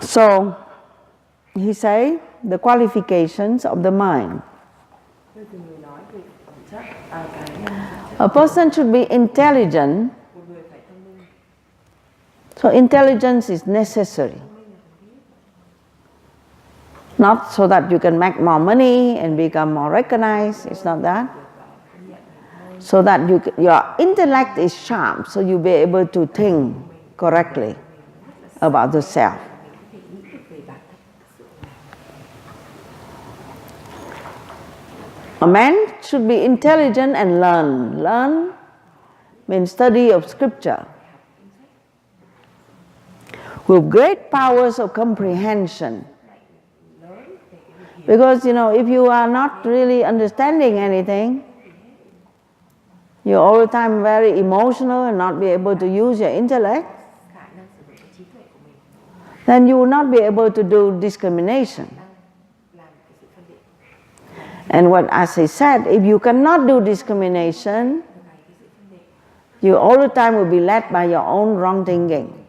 So, he say the qualifications of the mind. A person should be intelligent. So intelligence is necessary. Not so that you can make more money and become more recognized, it's not that. So that your intellect is sharp, so you'll be able to think correctly about the self. A man should be intelligent and learn. Learn means study of scripture. With great powers of comprehension. Because, if you are not really understanding anything, you're all the time very emotional and not be able to use your intellect, then you will not be able to do discrimination. And as I said, if you cannot do discrimination, you all the time will be led by your own wrong thinking.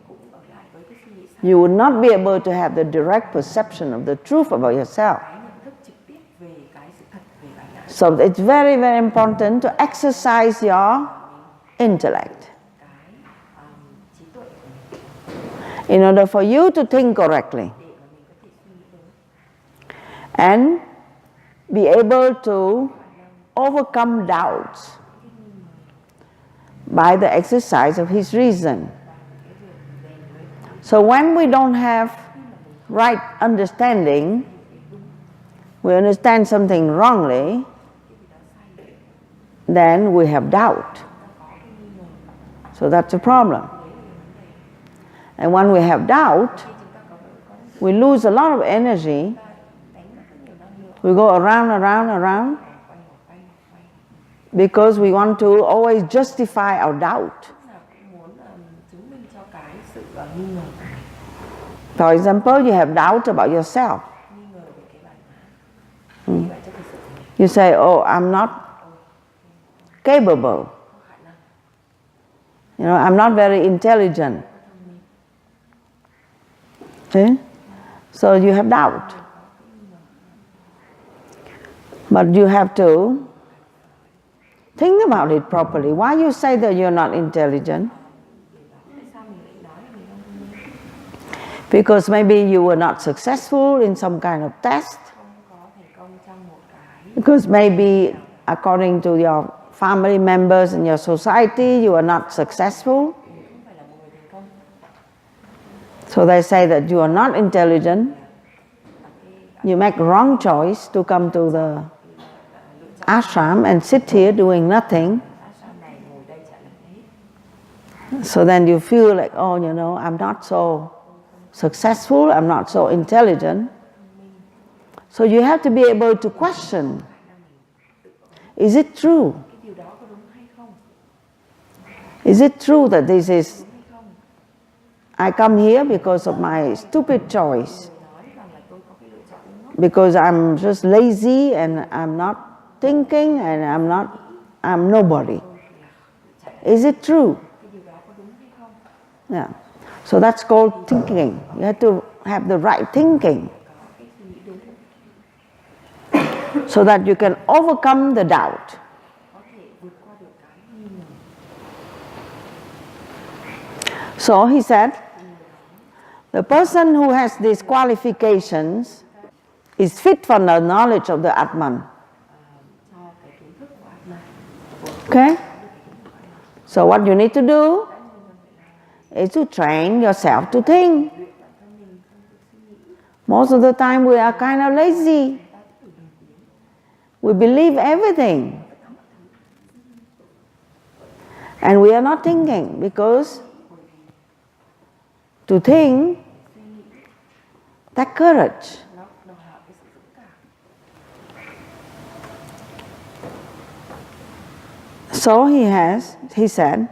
You will not be able to have the direct perception of the truth about yourself. So it's very, very important to exercise your intellect in order for you to think correctly and be able to overcome doubts by the exercise of his reason. So when we don't have right understanding, we understand something wrongly, then we have doubt. So that's a problem. And when we have doubt, we lose a lot of energy. We go around, because we want to always justify our doubt. For example, you have doubt about yourself. You say, oh, I'm not capable. I'm not very intelligent. Okay? So you have doubt. But you have to think about it properly. Why you say that you're not intelligent? Because maybe you were not successful in some kind of test. Because maybe according to your family members and your society, you are not successful. So they say that you are not intelligent. You make wrong choice to come to the ashram and sit here doing nothing. So then you feel like, oh, I'm not so successful, I'm not so intelligent. So you have to be able to question, is it true? Is it true that I come here because of my stupid choice? Because I'm just lazy and I'm not thinking and I'm nobody. Is it true? Yeah. So that's called thinking. You have to have the right thinking so that you can overcome the doubt. So he said, the person who has these qualifications is fit for the knowledge of the Atman. Okay? So what you need to do is to train yourself to think. Most of the time we are kind of lazy. We believe everything. And we are not thinking, because to think takes courage. So he said,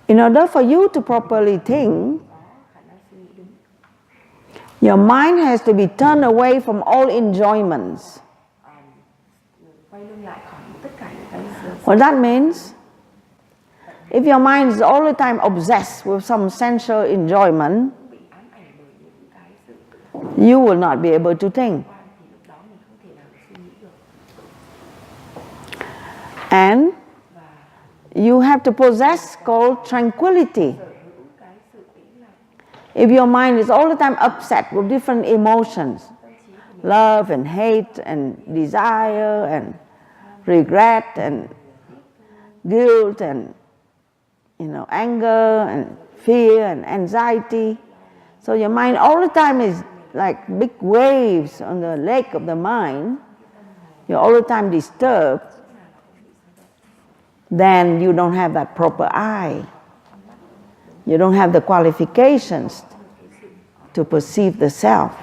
in order for you to properly think, your mind has to be turned away from all enjoyments. What that means, if your mind is all the time obsessed with some sensual enjoyment, you will not be able to think. And you have to possess called tranquility. If your mind is all the time upset with different emotions, love and hate and desire and regret and guilt and anger and fear and anxiety, so your mind all the time is like big waves on the lake of the mind, you're all the time disturbed, then you don't have that proper eye. You don't have the qualifications to perceive the self.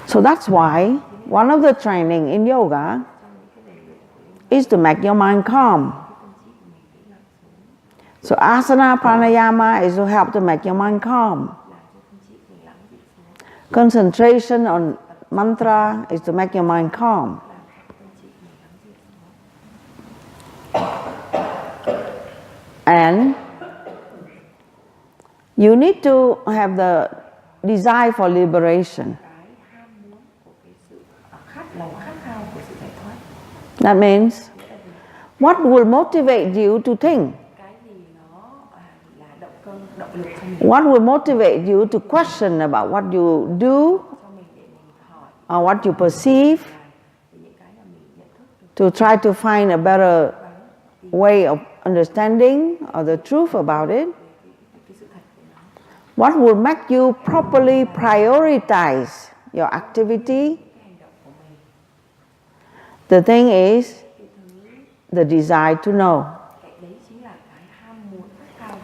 So that's why one of the training in yoga is to make your mind calm. So asana pranayama is to help to make your mind calm. Concentration on mantra is to make your mind calm. And you need to have the desire for liberation. That means, what will motivate you to think? What will motivate you to question about what you do or what you perceive, to try to find a better way of understanding or the truth about it? What will make you properly prioritize your activity? The thing is the desire to know.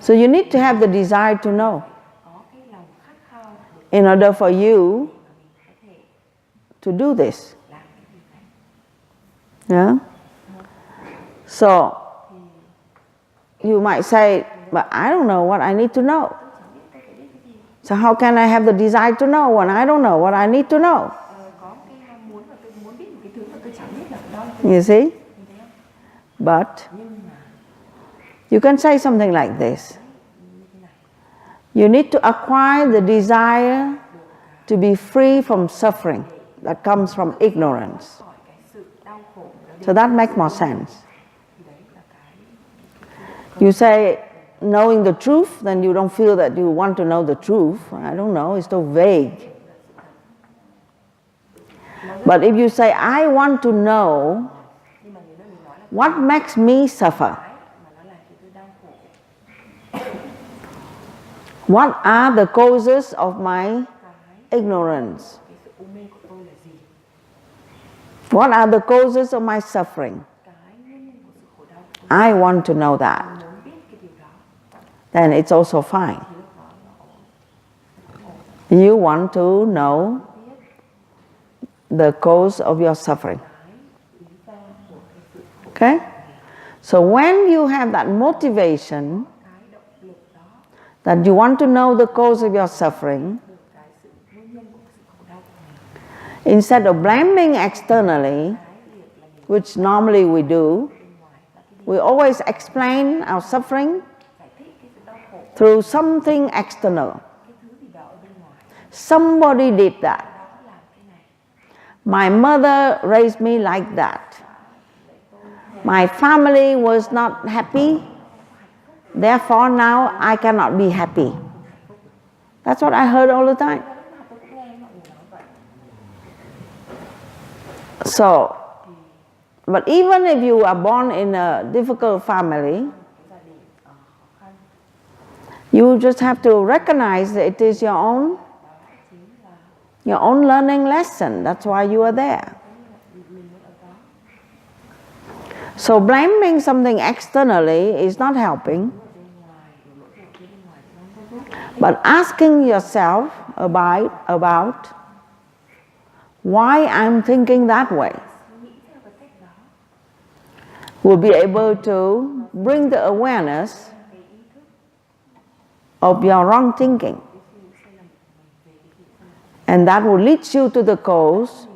So you need to have the desire to know in order for you to do this. Yeah? So you might say, but I don't know what I need to know. So how can I have the desire to know when I don't know what I need to know? You see? But you can say something like this. You need to acquire the desire to be free from suffering that comes from ignorance. So that makes more sense. You say, knowing the truth, then you don't feel that you want to know the truth. I don't know, it's so vague. But if you say, I want to know what makes me suffer, what are the causes of my ignorance, what are the causes of my suffering, I want to know that. Then it's also fine. You want to know the cause of your suffering. Okay? So when you have that motivation that you want to know the cause of your suffering, instead of blaming externally, which normally we do, we always explain our suffering through something external. Somebody did that. My mother raised me like that. My family was not happy, therefore now I cannot be happy. That's what I heard all the time. So, but even if you are born in a difficult family, you just have to recognize that it is your own learning lesson. That's why you are there. So blaming something externally is not helping. But asking yourself about why I'm thinking that way will be able to bring the awareness of your wrong thinking. And that will lead you to the cause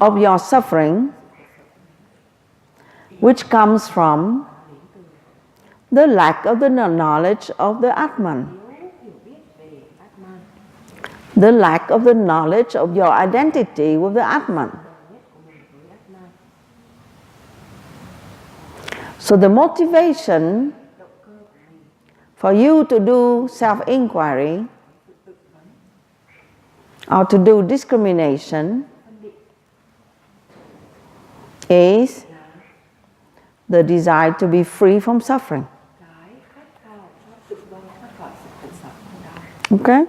of your suffering, which comes from the lack of the knowledge of the Atman, the lack of the knowledge of your identity with the Atman. So the motivation for you to do self-inquiry or to do discrimination is the desire to be free from suffering. Okay?